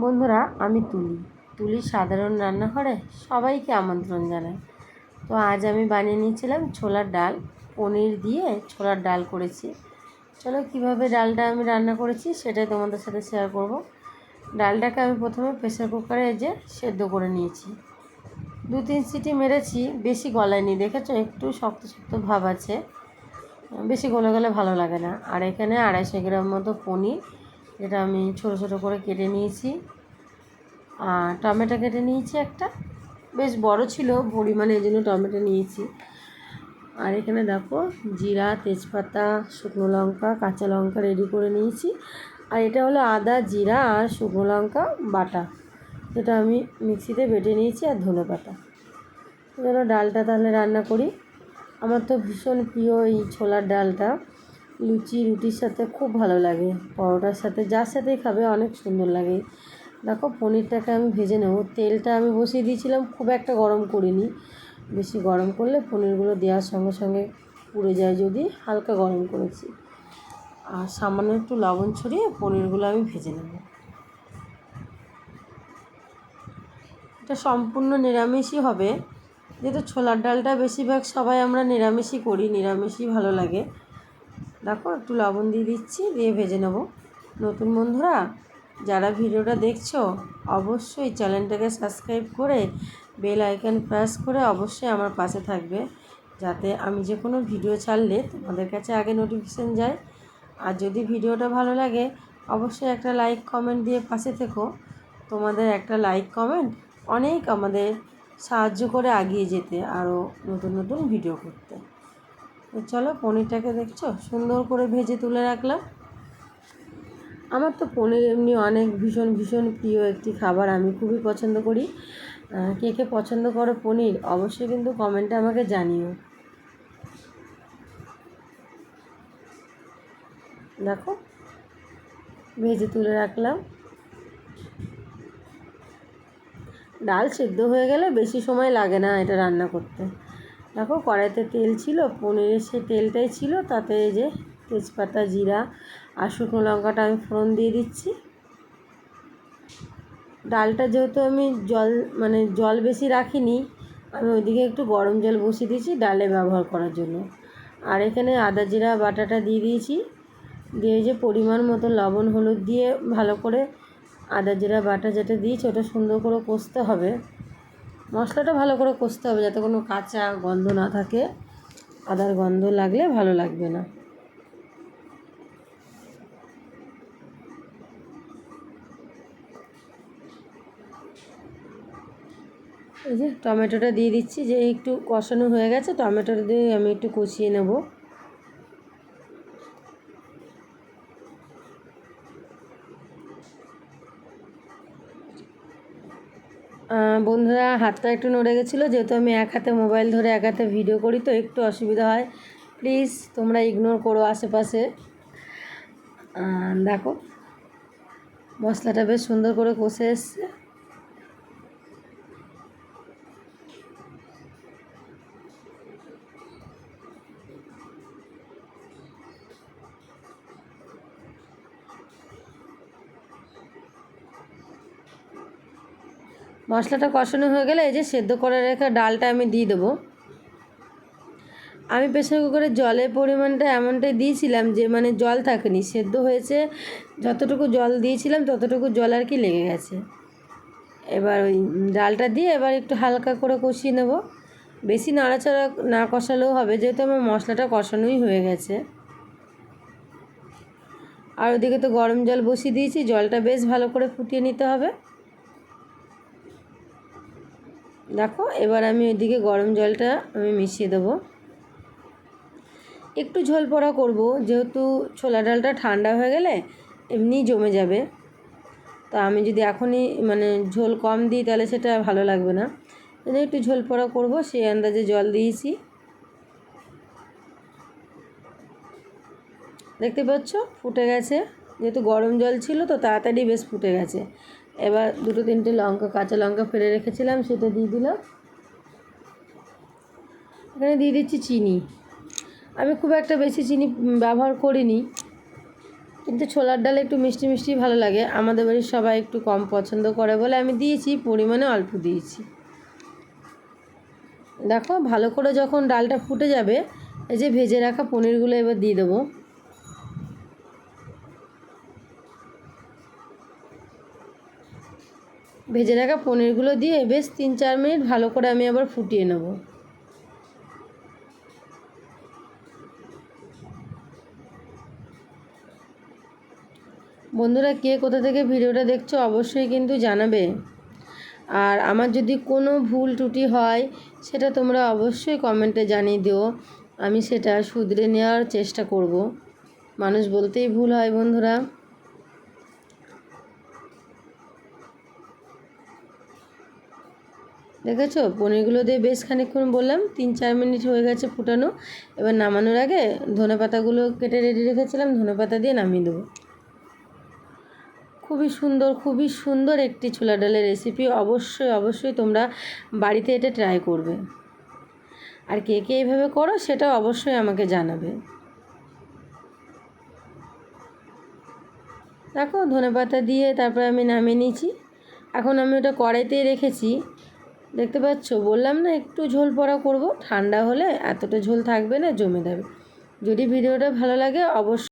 বন্ধুরা, আমি তুলির সাধারণ রান্নাঘরে সবাইকে আমন্ত্রণ জানাই। তো আজ আমি বানিয়ে নিয়েছিলাম ছোলার ডাল, পনির দিয়ে ছোলার ডাল করেছি। চলো কীভাবে ডালটা আমি রান্না করেছি সেটাই তোমাদের সাথে শেয়ার করব। ডালটাকে আমি প্রথমে প্রেসার কুকারে সেদ্ধ করে নিয়েছি। 2-3 সিটি মেরেছি, বেশি গলায়নি, দেখেছো একটু শক্ত শক্ত ভাব আছে, বেশি গলে গেলে ভালো লাগে না। আর এখানে 250 গ্রাম মতো পনির, যেটা আমি ছোটো ছোটো করে কেটে নিয়েছি। আর টমেটো কেটে নিয়েছি একটা, বেশ বড় ছিল পরিমাণে, এই জন্য টমেটো নিয়েছি। আর এখানে দেখো জিরা, তেজপাতা, শুকনো লঙ্কা, কাঁচা লঙ্কা রেডি করে নিয়েছি। আর এটা হলো আদা, জিরা আর শুকনো লঙ্কা বাটা, যেটা আমি মিক্সিতে বেটে নিয়েছি, আর ধনেপাতা। চলো ডালটা তাহলে রান্না করি। আমার তো ভীষণ প্রিয় এই ছোলার ডালটা, লুচি রুটির সাথে খুব ভালো লাগে, পরোটার সাথে, যার সাথেই খাবে অনেক সুন্দর লাগে। দেখো পনিরটাকে আমি ভেজে নেব। তেলটা আমি বসিয়ে দিয়েছিলাম, খুব একটা গরম করিনি, বেশি গরম করলে পনিরগুলো দেওয়ার সঙ্গে সঙ্গে পুড়ে যায়, যদি হালকা গরম করেছি। আর সামান্য একটু লবণ ছড়িয়ে পনিরগুলো আমি ভেজে নেব। এটা সম্পূর্ণ নিরামিষই হবে, যেহেতু ছোলার ডালটা বেশিরভাগ সবাই আমরা নিরামিষই করি, নিরামিষই ভালো লাগে। দেখো একটু লবণ দিয়ে দিচ্ছি, দিয়ে ভেজে নেব। নতুন বন্ধুরা যারা ভিডিওটা দেখছো, অবশ্যই চ্যানেলটাকে সাবস্ক্রাইব করে বেল আইকন প্রেস করে অবশ্যই আমার পাশে থাকবে, যাতে আমি যে কোনো ভিডিও ছাড়লে তোমাদের কাছে আগে নোটিফিকেশান যায়। আর যদি ভিডিওটা ভালো লাগে অবশ্যই একটা লাইক কমেন্ট দিয়ে পাশে থেকো। তোমাদের একটা লাইক কমেন্ট অনেক আমাদের সাহায্য করে এগিয়ে যেতে, আরও নতুন নতুন ভিডিও করতে। তো চলো পনিরটাকে দেখছো সুন্দর করে ভেজে তুলে রাখলাম। আমার তো পনির এমনি অনেক ভীষণ ভীষণ প্রিয় একটি খাবার, আমি খুবই পছন্দ করি। কে কে পছন্দ করো পনির অবশ্যই কিন্তু কমেন্টে আমাকে জানিও। দেখো ভেজে তুলে রাখলাম। ডাল সেদ্ধ হয়ে গেলে বেশি সময় লাগে না এটা রান্না করতে। দেখো কড়াইতে তেল ছিল, পনিরের সে তেলটাই ছিল, তাতে এই যে তেজপাতা, জিরা আর শুকনো লঙ্কাটা আমি ফোড়ন দিয়ে দিচ্ছি। ডালটা যেহেতু আমি জল বেশি রাখিনি, আমি ওইদিকে একটু গরম জল বসিয়ে দিয়েছি ডালে ব্যবহার করার জন্য। আর এখানে আদা জিরা বাটাটা দিয়ে দিয়েছি, দিয়ে যে পরিমাণ মতো লবণ হলুদ দিয়ে ভালো করে আদা জিরা বাটা যেটা দিয়েছি ওটা সুন্দর করে কষতে হবে। মশলাটা ভালো করে কষতে হবে, যাতে কোনো কাঁচা গন্ধ না থাকে, আদার গন্ধ লাগলে ভালো লাগবে না। এই যে টমেটোটা দিয়ে দিচ্ছি, যে একটু কষানো হয়ে গেছে, টমেটোটা দিয়ে আমি একটু কষিয়ে নেব। বন্ধুরা হাতটা একটু নড়ে গেছিলো, যেহেতু আমি এক হাতে মোবাইল ধরে এক হাতে ভিডিও করি, তো একটু অসুবিধা হয়, প্লিজ তোমরা ইগনোর করো আশেপাশে। দেখো মশলাটা বেশ সুন্দর করে কষে এসছে। মশলাটা কষানো হয়ে গেলে এই যে সেদ্ধ করে রেখে ডালটা আমি দিয়ে দেবো। আমি প্রেসার কুকারে জলের পরিমাণটা এমনটাই দিয়েছিলাম যে জল থাকেনি, সেদ্ধ হয়েছে, যতটুকু জল দিয়েছিলাম ততটুকু জল আর কি লেগে গেছে। এবার ওই ডালটা দিয়ে এবার একটু হালকা করে কষিয়ে নেব, বেশি নাড়াচাড়া না কষালেও হবে, যেহেতু আমার মশলাটা কষানোই হয়ে গেছে। আর ওদিকে তো গরম জল বসিয়ে দিয়েছি, জলটা বেশ ভালো করে ফুটিয়ে নিতে হবে। দেখো এবার আমি ওইদিকে গরম জলটা আমি মিশিয়ে দেবো। একটু ঝোল পড়া করব, যেহেতু ছোলা ডালটা ঠান্ডা হয়ে গেলে এমনিই জমে যাবে। তো আমি যদি এখনই ঝোল কম দিই তাহলে সেটা ভালো লাগবে না, একটু ঝোল পড়া করব, সেই আন্দাজে জল দিয়েছি। দেখতে পাচ্ছ ফুটে গেছে, যেহেতু গরম জল ছিল তো তাড়াতাড়ি বেশ ফুটে গেছে। এবার 2-3টে লঙ্কা, কাঁচা লঙ্কা ফেলে রেখেছিলাম, সেটা দিয়ে দিলাম। এখানে দিয়ে দিচ্ছি চিনি, আমি খুব একটা বেশি চিনি ব্যবহার করিনি, কিন্তু ছোলার ডাল একটু মিষ্টি মিষ্টি ভালো লাগে, আমাদের বাড়ির সবাই একটু কম পছন্দ করে বলে আমি দিয়েছি, পরিমাণে অল্প দিয়েছি। দেখো ভালো করে যখন ডালটা ফুটে যাবে, এই যে ভেজে রাখা পনিরগুলো এবার দিয়ে দেবো। ভেজে রাখা পনিরগুলো দিয়ে বেশ 3-4 মিনিট ভালো করে আমি আবার ফুটিয়ে নেব। বন্ধুরা, কে কোথা থেকে ভিডিওটা দেখছো অবশ্যই কিন্তু জানাবে। আর আমার যদি কোনো ভুল ত্রুটি হয় সেটা তোমরা অবশ্যই কমেন্টে জানিয়ে দিও, আমি সেটা শুধরে নেওয়ার চেষ্টা করব। মানুষ বলতেই ভুল হয় বন্ধুরা। দেখেছো পনিরগুলো দিয়ে বেশ খানিকক্ষণ বললাম 3-4 মিনিট হয়ে গেছে ফুটানো। এবার নামানোর আগে ধনেপাতাগুলো কেটে রেডি রেখেছিলাম, ধনেপাতা দিয়ে নামিয়ে দেবো। খুবই সুন্দর একটি ছোলা ডালের রেসিপি। অবশ্যই অবশ্যই তোমরা বাড়িতে এটা ট্রাই করবে। আর কে কে এইভাবে করো সেটা অবশ্যই আমাকে জানাবে। দেখো ধনেপাতা দিয়ে তারপরে আমি নামিয়ে নিয়েছি। এখন আমি ওটা কড়াইতেই রেখেছি, দেখতে পাচ্ছ। বললাম না একটু ঝোল পড়া করব, ঠান্ডা হলে এতটা ঝোল থাকবে না, জমে যাবে। যদি ভিডিওটা ভালো লাগে অবশ্যই